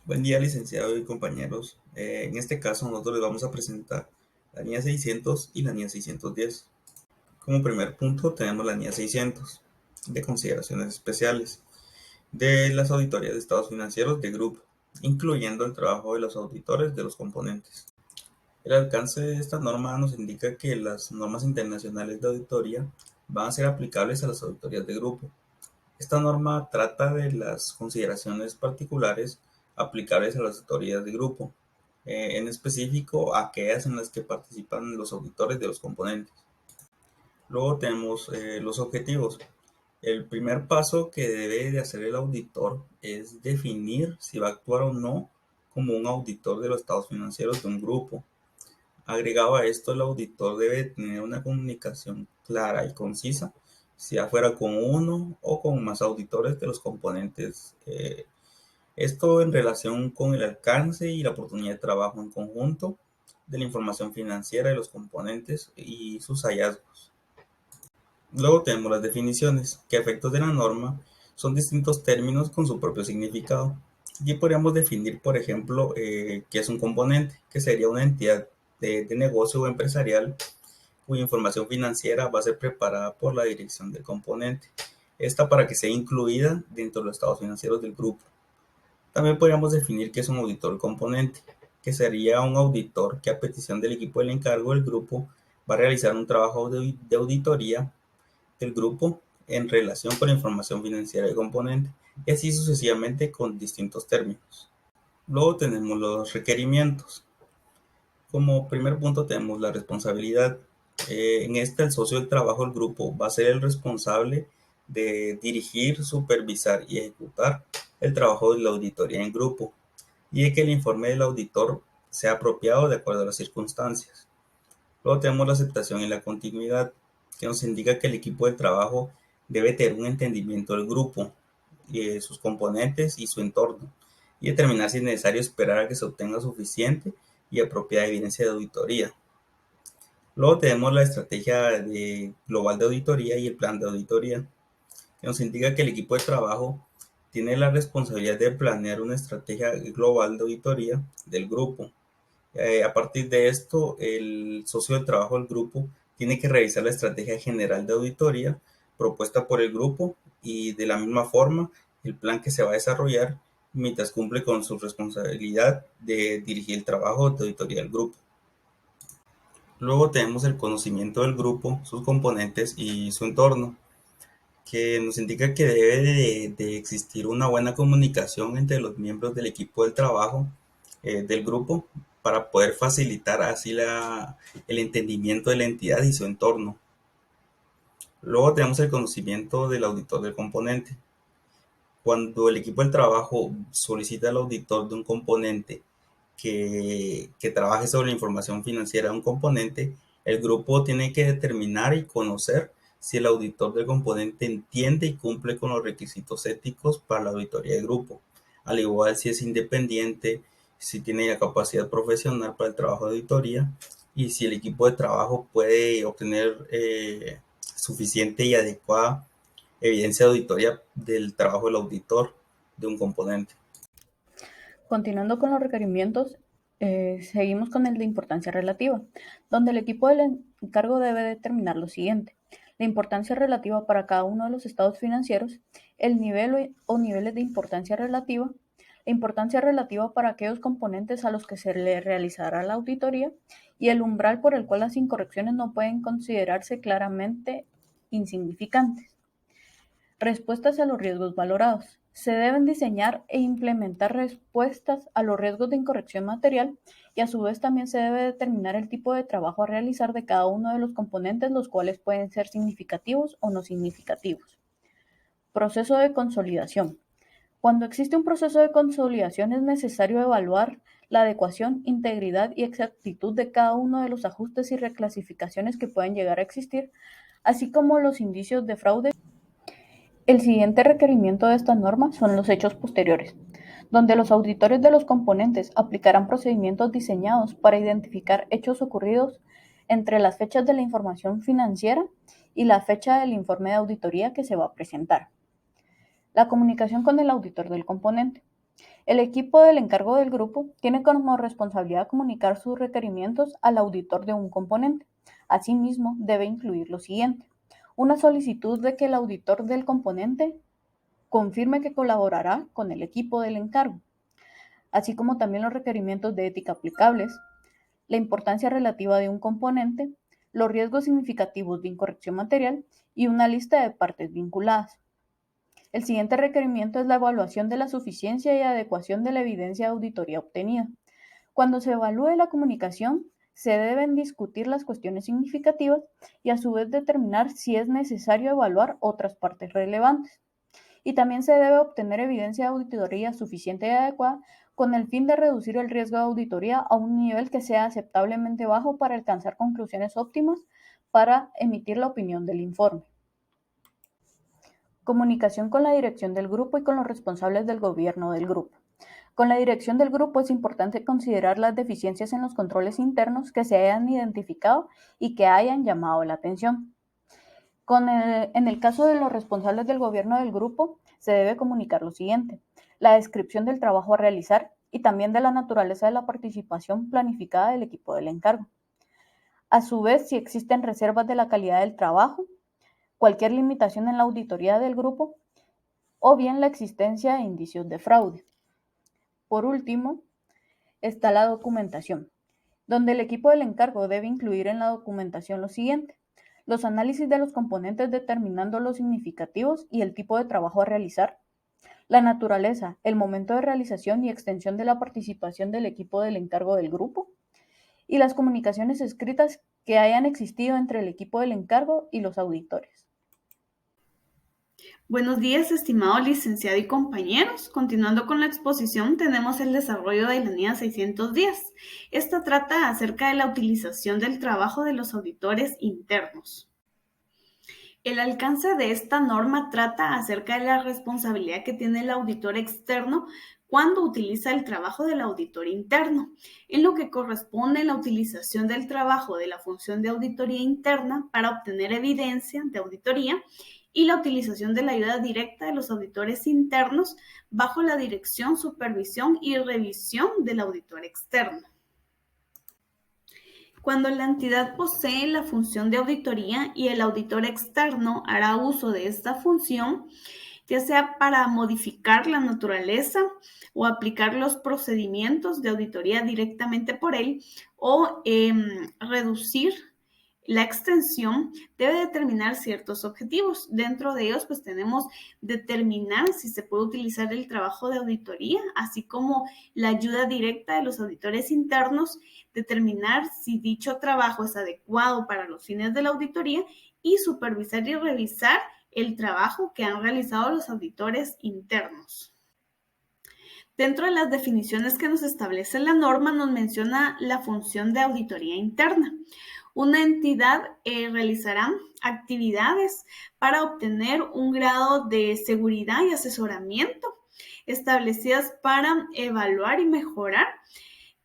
Buen día, licenciado y compañeros. En este caso, nosotros les vamos a presentar la NIA 600 y la NIA 610. Como primer punto, tenemos la NIA 600 de consideraciones especiales de las auditorías de estados financieros de grupo, incluyendo el trabajo de los auditores de los componentes. El alcance de esta norma nos indica que las normas internacionales de auditoría van a ser aplicables a las auditorías de grupo. Esta norma trata de las consideraciones particulares aplicables a las auditorías de grupo, en específico aquellas en las que participan los auditores de los componentes. Luego tenemos los objetivos. El primer paso que debe de hacer el auditor es definir si va a actuar o no como un auditor de los estados financieros de un grupo. Agregado a esto, el auditor debe tener una comunicación clara y concisa, sea fuera con uno o con más auditores de los componentes. Esto en relación con el alcance y la oportunidad de trabajo en conjunto de la información financiera de los componentes y sus hallazgos. Luego tenemos las definiciones, que a efectos de la norma son distintos términos con su propio significado. Aquí podríamos definir, por ejemplo, qué es un componente, que sería una entidad de negocio o empresarial cuya información financiera va a ser preparada por la dirección del componente. Esta para que sea incluida dentro de los estados financieros del grupo. También podríamos definir qué es un auditor componente, que sería un auditor que a petición del equipo del encargo del grupo va a realizar un trabajo de auditoría del grupo en relación con la información financiera del componente, y así sucesivamente con distintos términos. Luego tenemos los requerimientos. Como primer punto tenemos la responsabilidad. En esta, el socio del trabajo del grupo va a ser el responsable de dirigir, supervisar y ejecutar el trabajo de la auditoría en grupo, y de que el informe del auditor sea apropiado de acuerdo a las circunstancias. Luego tenemos la aceptación y la continuidad, que nos indica que el equipo de trabajo debe tener un entendimiento del grupo, sus componentes y su entorno, y determinar si es necesario esperar a que se obtenga suficiente y apropiada evidencia de auditoría. Luego tenemos la global de auditoría y el plan de auditoría, que nos indica que el equipo de trabajo tiene la responsabilidad de planear una estrategia global de auditoría del grupo. A partir de esto, el socio de trabajo del grupo tiene que revisar la estrategia general de auditoría propuesta por el grupo y de la misma forma el plan que se va a desarrollar mientras cumple con su responsabilidad de dirigir el trabajo de auditoría del grupo. Luego tenemos el conocimiento del grupo, sus componentes y su entorno, que nos indica que debe de existir una buena comunicación entre los miembros del equipo del trabajo del grupo para poder facilitar así el entendimiento de la entidad y su entorno. Luego tenemos el conocimiento del auditor del componente. Cuando el equipo del trabajo solicita al auditor de un componente que trabaje sobre la información financiera de un componente, el grupo tiene que determinar y conocer si el auditor del componente entiende y cumple con los requisitos éticos para la auditoría de grupo, al igual si es independiente, si tiene la capacidad profesional para el trabajo de auditoría y si el equipo de trabajo puede obtener suficiente y adecuada evidencia de auditoría del trabajo del auditor de un componente. Continuando con los requerimientos, seguimos con el de importancia relativa, donde el equipo del encargo debe determinar lo siguiente: la importancia relativa para cada uno de los estados financieros, el nivel o niveles de importancia relativa, la importancia relativa para aquellos componentes a los que se le realizará la auditoría y el umbral por el cual las incorrecciones no pueden considerarse claramente insignificantes. Respuestas a los riesgos valorados. Se deben diseñar e implementar respuestas a los riesgos de incorrección material, y a su vez también se debe determinar el tipo de trabajo a realizar de cada uno de los componentes, los cuales pueden ser significativos o no significativos. Proceso de consolidación. Cuando existe un proceso de consolidación es necesario evaluar la adecuación, integridad y exactitud de cada uno de los ajustes y reclasificaciones que pueden llegar a existir, así como los indicios de fraude. El siguiente requerimiento de esta norma son los hechos posteriores, donde los auditores de los componentes aplicarán procedimientos diseñados para identificar hechos ocurridos entre las fechas de la información financiera y la fecha del informe de auditoría que se va a presentar. La comunicación con el auditor del componente. El equipo del encargo del grupo tiene como responsabilidad comunicar sus requerimientos al auditor de un componente. Asimismo, debe incluir lo siguiente: una solicitud de que el auditor del componente confirme que colaborará con el equipo del encargo, así como también los requerimientos de ética aplicables, la importancia relativa de un componente, los riesgos significativos de incorrección material y una lista de partes vinculadas. El siguiente requerimiento es la evaluación de la suficiencia y adecuación de la evidencia de auditoría obtenida. Cuando se evalúe la comunicación, se deben discutir las cuestiones significativas y a su vez determinar si es necesario evaluar otras partes relevantes. Y también se debe obtener evidencia de auditoría suficiente y adecuada con el fin de reducir el riesgo de auditoría a un nivel que sea aceptablemente bajo para alcanzar conclusiones óptimas para emitir la opinión del informe. Comunicación con la dirección del grupo y con los responsables del gobierno del grupo. Con la dirección del grupo es importante considerar las deficiencias en los controles internos que se hayan identificado y que hayan llamado la atención. En el caso de los responsables del gobierno del grupo, se debe comunicar lo siguiente: la descripción del trabajo a realizar y también de la naturaleza de la participación planificada del equipo del encargo. A su vez, si existen reservas de la calidad del trabajo, cualquier limitación en la auditoría del grupo o bien la existencia de indicios de fraude. Por último, está la documentación, donde el equipo del encargo debe incluir en la documentación lo siguiente: los análisis de los componentes determinando los significativos y el tipo de trabajo a realizar, la naturaleza, el momento de realización y extensión de la participación del equipo del encargo del grupo, y las comunicaciones escritas que hayan existido entre el equipo del encargo y los auditores. Buenos días, estimado licenciado y compañeros. Continuando con la exposición, tenemos el desarrollo de la NIA 610. Esta trata acerca de la utilización del trabajo de los auditores internos. El alcance de esta norma trata acerca de la responsabilidad que tiene el auditor externo cuando utiliza el trabajo del auditor interno, en lo que corresponde la utilización del trabajo de la función de auditoría interna para obtener evidencia de auditoría y la utilización de la ayuda directa de los auditores internos bajo la dirección, supervisión y revisión del auditor externo. Cuando la entidad posee la función de auditoría y el auditor externo hará uso de esta función, ya sea para modificar la naturaleza o aplicar los procedimientos de auditoría directamente por él o reducir la extensión, debe determinar ciertos objetivos. Dentro de ellos, pues tenemos determinar si se puede utilizar el trabajo de auditoría, así como la ayuda directa de los auditores internos, determinar si dicho trabajo es adecuado para los fines de la auditoría y supervisar y revisar el trabajo que han realizado los auditores internos. Dentro de las definiciones que nos establece la norma, nos menciona la función de auditoría interna. Una entidad realizará actividades para obtener un grado de seguridad y asesoramiento establecidas para evaluar y mejorar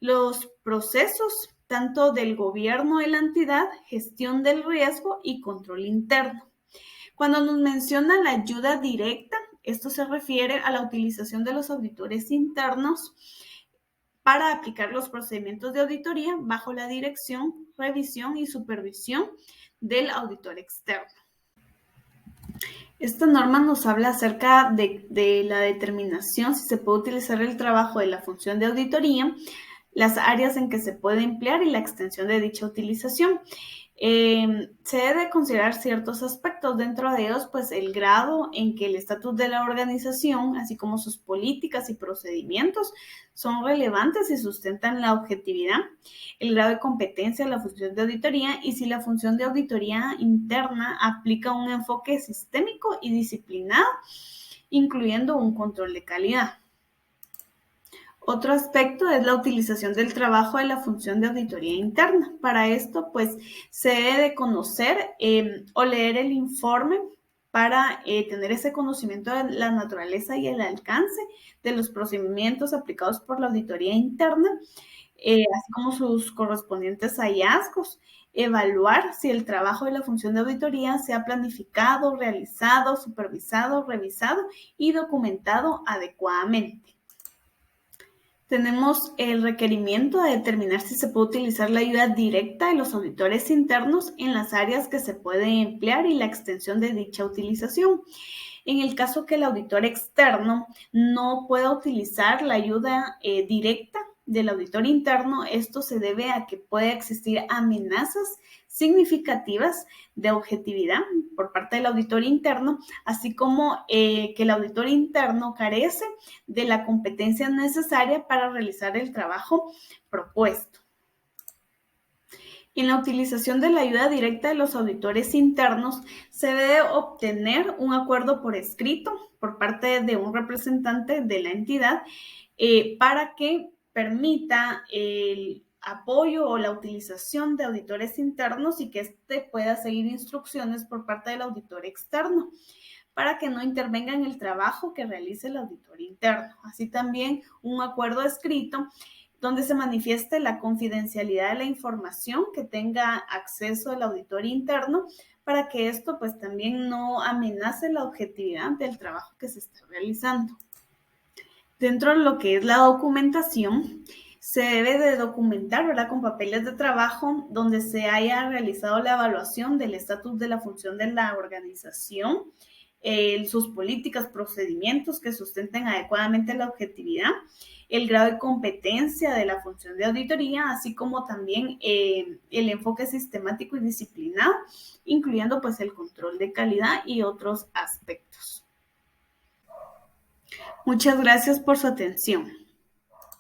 los procesos tanto del gobierno de la entidad, gestión del riesgo y control interno. Cuando nos menciona la ayuda directa, esto se refiere a la utilización de los auditores internos para aplicar los procedimientos de auditoría bajo la dirección, revisión y supervisión del auditor externo. Esta norma nos habla acerca de la determinación si se puede utilizar el trabajo de la función de auditoría, las áreas en que se puede emplear y la extensión de dicha utilización. Se debe considerar ciertos aspectos, dentro de ellos pues el grado en que el estatus de la organización, así como sus políticas y procedimientos son relevantes y sustentan la objetividad, el grado de competencia de la función de auditoría y si la función de auditoría interna aplica un enfoque sistémico y disciplinado, incluyendo un control de calidad. Otro aspecto es la utilización del trabajo de la función de auditoría interna. Para esto, pues, se debe de conocer o leer el informe para tener ese conocimiento de la naturaleza y el alcance de los procedimientos aplicados por la auditoría interna, así como sus correspondientes hallazgos. Evaluar si el trabajo de la función de auditoría se ha planificado, realizado, supervisado, revisado y documentado adecuadamente. Tenemos el requerimiento de determinar si se puede utilizar la ayuda directa de los auditores internos en las áreas que se puede emplear y la extensión de dicha utilización. En el caso que el auditor externo no pueda utilizar la ayuda directa del auditor interno, esto se debe a que puede existir amenazas significativas de objetividad por parte del auditor interno, así como que el auditor interno carece de la competencia necesaria para realizar el trabajo propuesto. En la utilización de la ayuda directa de los auditores internos, se debe obtener un acuerdo por escrito por parte de un representante de la entidad para que permita el apoyo o la utilización de auditores internos y que éste pueda seguir instrucciones por parte del auditor externo para que no intervenga en el trabajo que realice el auditor interno. Así también un acuerdo escrito donde se manifieste la confidencialidad de la información que tenga acceso el auditor interno para que esto pues también no amenace la objetividad del trabajo que se está realizando. Dentro de lo que es la documentación, se debe de documentar, ¿verdad?, con papeles de trabajo donde se haya realizado la evaluación del estatus de la función de la organización, sus políticas, procedimientos que sustenten adecuadamente la objetividad, el grado de competencia de la función de auditoría, así como también el enfoque sistemático y disciplinado, incluyendo pues el control de calidad y otros aspectos. Muchas gracias por su atención.